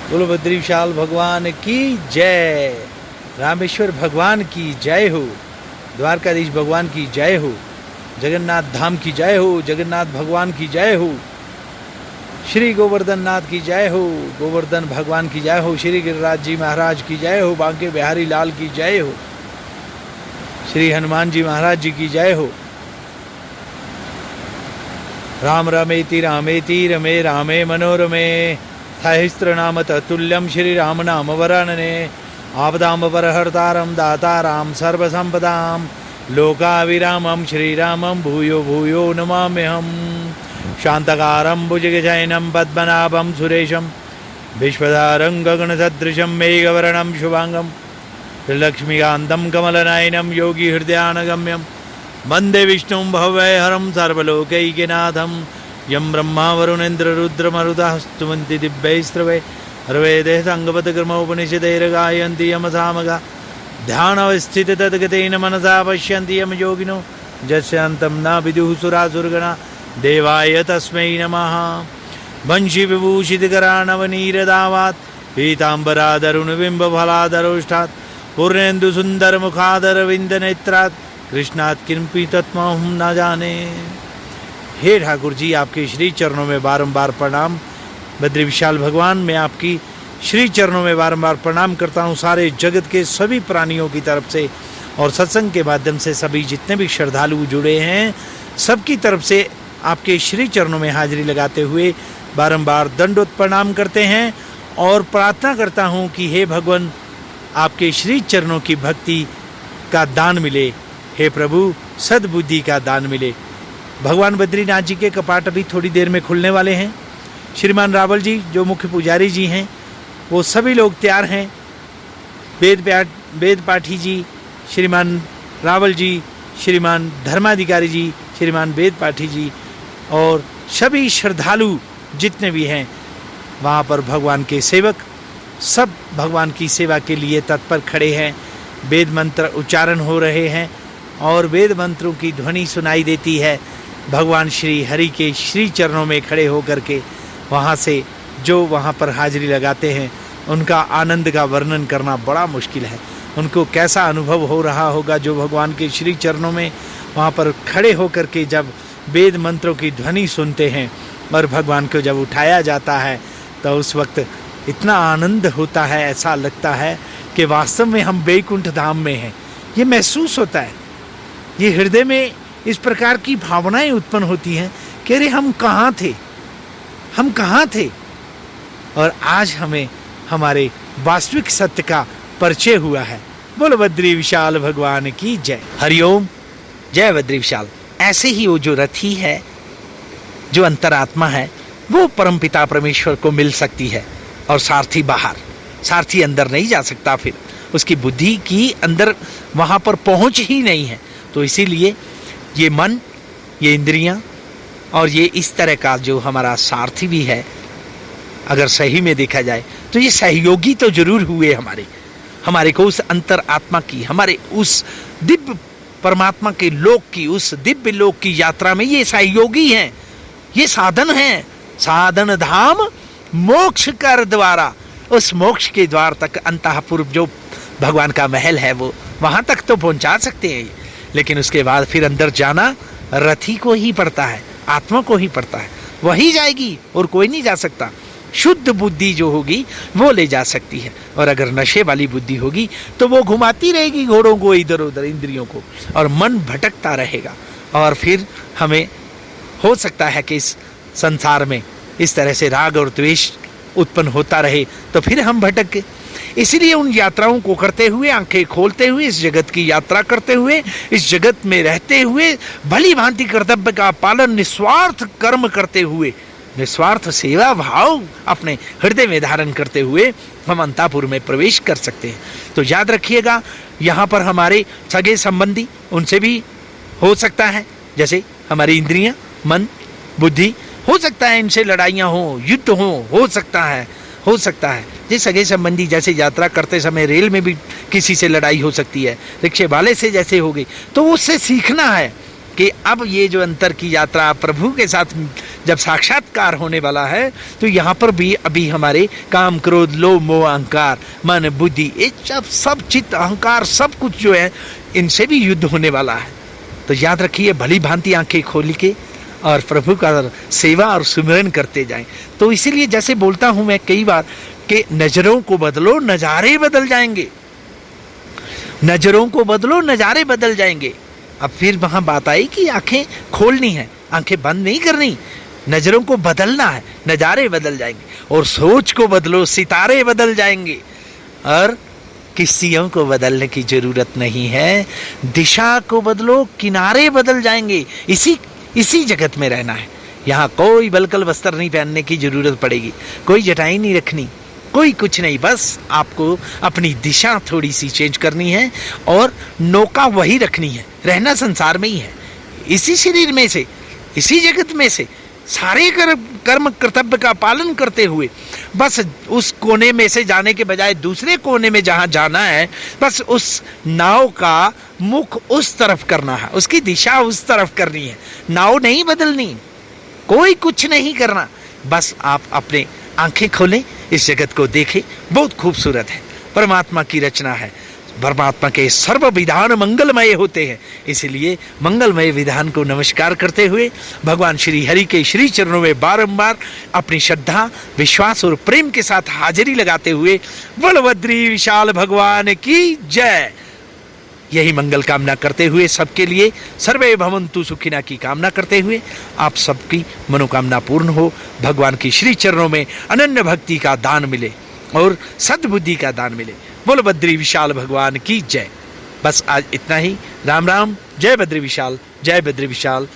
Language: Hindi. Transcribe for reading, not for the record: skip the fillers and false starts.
बोलो बद्री विशाल भगवान की जय, रामेश्वर भगवान की जय हो, द्वारकाधीश भगवान की जय हो, जगन्नाथ धाम की जय हो, जगन्नाथ भगवान की जय हो, श्री गोवर्धन नाथ की जय हो, गोवर्धन भगवान की जय हो, श्री गिरिराज जी महाराज की जय हो, बांके बिहारी लाल की जय हो, श्री हनुमान जी महाराज जी की जय हो। राम रमेति रामेति रमे रामे मनोरमे सहस्रनाम तत्तुल्यं श्री राम नाम वरानने आपदां परहर्तारं दातारां सर्वसंपदां लोकाभिरामं श्रीरामं भूयो भूयो नमाम्यहम्। शान्तकारं भुजगशयनं पद्मनाभं सुरेशं विश्वधारं गगनसदृशं मेघवर्णं शुभांगं लक्ष्मीकान्तं कमलनयनं योगिहृदयानगम्यं वन्दे विष्णुं भवभयहरं सर्वलोकैकनाथं यं ब्रह्मा वरुणेन्द्र रुद्रमरुतः स्तुवन्ति दिव्यैस्त्रवै हर्वेदे सङ्गपदकर्मोपनिषदैर्गायन्ति यमसामगा ध्यानवस्थित तद्गतेन मनसा पश्यन्ति यम योगिनो यस्यान्तं न विदुः सुरासुरगणा देवाय तस्मै नमः। वंशी विभूषितकरानवनीरदावात् पीताम्बरादरुणबिम्बफलादरोष्ठात् पूर्णेन्दुसुन्दरमुखादरविन्दनेत्रात् कृष्णात् किमपि तत्त्वमहं न जाने। हे ठाकुर जी, आपके श्री चरणों में बारंबार प्रणाम। बद्री विशाल भगवान, मैं आपकी श्री चरणों में बारंबार प्रणाम करता हूँ सारे जगत के सभी प्राणियों की तरफ से, और सत्संग के माध्यम से सभी जितने भी श्रद्धालु जुड़े हैं सबकी तरफ से आपके श्री चरणों में हाजिरी लगाते हुए बारंबार दंडोत प्रणाम करते हैं और प्रार्थना करता हूँ कि हे भगवान, आपके श्री चरणों की भक्ति का दान मिले। हे प्रभु, सद्बुद्धि का दान मिले। भगवान बद्रीनाथ जी के कपाट अभी थोड़ी देर में खुलने वाले हैं। श्रीमान रावल जी जो मुख्य पुजारी जी हैं वो सभी लोग तैयार हैं। वेद पाठी जी, श्रीमान रावल जी, श्रीमान धर्माधिकारी जी, श्रीमान वेद पाठी जी और सभी श्रद्धालु जितने भी हैं वहाँ पर भगवान के सेवक सब भगवान की सेवा के लिए तत्पर खड़े हैं। वेद मंत्र उच्चारण हो रहे हैं और वेद मंत्रों की ध्वनि सुनाई देती है। भगवान श्री हरि के श्री चरणों में खड़े होकर के वहाँ से जो वहाँ पर हाजिरी लगाते हैं उनका आनंद का वर्णन करना बड़ा मुश्किल है। उनको कैसा अनुभव हो रहा होगा जो भगवान के श्री चरणों में वहाँ पर खड़े होकर के जब वेद मंत्रों की ध्वनि सुनते हैं और भगवान को जब उठाया जाता है तो उस वक्त इतना आनंद होता है, ऐसा लगता है कि वास्तव में हम वैकुंठ धाम में हैं। ये महसूस होता है, ये हृदय में इस प्रकार की भावनाएं उत्पन्न होती हैं कि अरे हम कहाँ थे, हम कहाँ थे, और आज हमें हमारे वास्तविक सत्य का परिचय हुआ है। बोलो बद्री विशाल भगवान की जय। हरिओम, जय बद्री विशाल। ऐसे ही वो जो रथी है, जो अंतरात्मा है, वो परमपिता परमेश्वर को मिल सकती है और सारथी बाहर, सारथी अंदर नहीं जा सकता, फिर उसकी बुद्धि की अंदर वहाँ पर पहुँच ही नहीं है। तो इसीलिए ये मन, ये इंद्रियां और ये इस तरह का जो हमारा सारथी भी है, अगर सही में देखा जाए तो ये सहयोगी तो जरूर हुए हमारे को उस अंतर आत्मा की, हमारे उस दिव्य परमात्मा के लोक की, उस दिव्य लोक की यात्रा में ये सहयोगी हैं, ये साधन हैं। साधन धाम मोक्ष कर द्वारा, उस मोक्ष के द्वार तक अंतःपुर जो भगवान का महल है वो वहां तक तो पहुंचा सकते हैं, लेकिन उसके बाद फिर अंदर जाना रथी को ही पड़ता है, आत्मा को ही पड़ता है। वही जाएगी और कोई नहीं जा सकता। शुद्ध बुद्धि जो होगी वो ले जा सकती है, और अगर नशे वाली बुद्धि होगी तो वो घुमाती रहेगी घोड़ों को इधर उधर, इंद्रियों को, और मन भटकता रहेगा। और फिर हमें हो सकता है कि इस संसार में इस तरह से राग और द्वेष उत्पन्न होता रहे तो फिर हम भटक गए। इसीलिए उन यात्राओं को करते हुए, आंखें खोलते हुए, इस जगत की यात्रा करते हुए, इस जगत में रहते हुए, भली भांति कर्तव्य का पालन, निस्वार्थ कर्म करते हुए, निस्वार्थ सेवा भाव अपने हृदय में धारण करते हुए हम अंतापुर में प्रवेश कर सकते हैं। तो याद रखिएगा, यहाँ पर हमारे सगे संबंधी, उनसे भी हो सकता है, जैसे हमारी इंद्रियां, मन, बुद्धि, हो सकता है इनसे लड़ाइयाँ हो, युद्ध हो सकता है। जिस सगे संबंधी, जैसे यात्रा करते समय रेल में भी किसी से लड़ाई हो सकती है, रिक्शे वाले से जैसे हो गई, तो उससे सीखना है कि अब ये जो अंतर की यात्रा प्रभु के साथ जब साक्षात्कार होने वाला है, तो यहाँ पर भी अभी हमारे काम, क्रोध, लोभ, मोह, अहंकार, मन, बुद्धि, ये सब चित्त, अहंकार, सब कुछ जो है इनसे भी युद्ध होने वाला है। तो याद रखिए, भली भांति आंखें खोल के और प्रभु का सेवा और सुमिरन करते जाएं। तो इसीलिए जैसे बोलता हूं मैं कई बार कि नजरों को बदलो, नजारे बदल जाएंगे। नजरों को बदलो, नजारे बदल जाएंगे। अब फिर वहां बात आई कि आंखें खोलनी है, आंखें बंद नहीं करनी, नजरों को बदलना है, नजारे बदल जाएंगे। और सोच को बदलो, सितारे बदल जाएंगे। और किस्तियों को बदलने की जरूरत नहीं है, दिशा को बदलो, किनारे बदल जाएंगे। इसी जगत में रहना है। यहाँ कोई बलकल वस्त्र नहीं पहनने की जरूरत पड़ेगी, कोई जटाई नहीं रखनी, कोई कुछ नहीं। बस आपको अपनी दिशा थोड़ी सी चेंज करनी है और नौका वही रखनी है। रहना संसार में ही है, इसी शरीर में से, इसी जगत में से सारे कर्म कर्तव्य का पालन करते हुए बस उस कोने में से जाने के बजाय दूसरे कोने में जहां जाना है, बस उस नाव का मुख उस तरफ करना है, उसकी दिशा उस तरफ करनी है। नाव नहीं बदलनी, कोई कुछ नहीं करना। बस आप अपने आंखें खोलें, इस जगत को देखें। बहुत खूबसूरत है, परमात्मा की रचना है। परमात्मा के सर्व विधान मंगलमय होते हैं, इसलिए मंगलमय विधान को नमस्कार करते हुए भगवान श्री हरि के श्री चरणों में बारंबार अपनी श्रद्धा, विश्वास और प्रेम के साथ हाजिरी लगाते हुए बलभद्री विशाल भगवान की जय, यही मंगल कामना करते हुए सबके लिए सर्वे भवन्तु सुखिना की कामना करते हुए आप सबकी मनोकामना पूर्ण हो, भगवान की श्री चरणों में अनन्य भक्ति का दान मिले और सद्बुद्धि का दान मिले। बोलो बद्री विशाल भगवान की जय। बस आज इतना ही। राम राम। जय बद्री विशाल, जय बद्री विशाल।